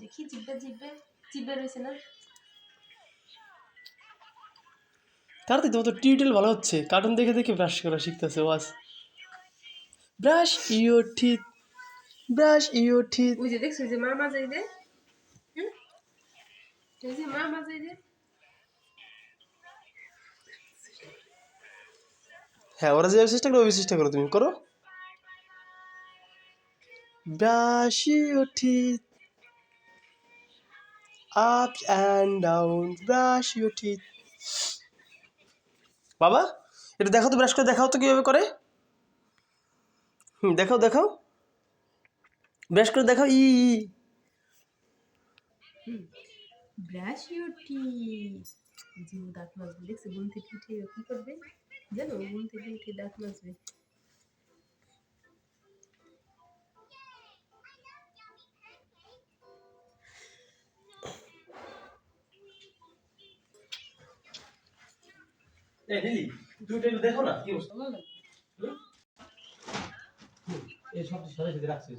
দেখি জিব্বে জিব্বে জিব্বে রয়েছে না তাড়াতাড়ি তোমার তো টিউটোরিয়াল ভালো হচ্ছে কার্টুন দেখে দেখে ব্রাশ করা শিখতেছে was brush your teeth brush your teeth ওই যে দেখছো যে মা মাজাই দে হুম এই যে মা মাজাই দে হ্যাঁ ওরা যে চেষ্টা করো ওই চেষ্টা করো তুমি করো brush your teeth up and down brush your teeth বাবা এটা দেখাও তো ব্রাশ করে দেখাও তো কীভাবে করে দেখাও দেখাও ব্রাশ করে দেখাও ই ব্রাশ ইউর টিথ যে দাঁত মাজবে দেখছে ঘুম থেকে উঠে কি করবে জানো ঘুম থেকে উঠে দাঁত মাজবে এই দিদি তুই এটা দেখো না কি অবস্থা এই সব সাথে সাথে রাখছে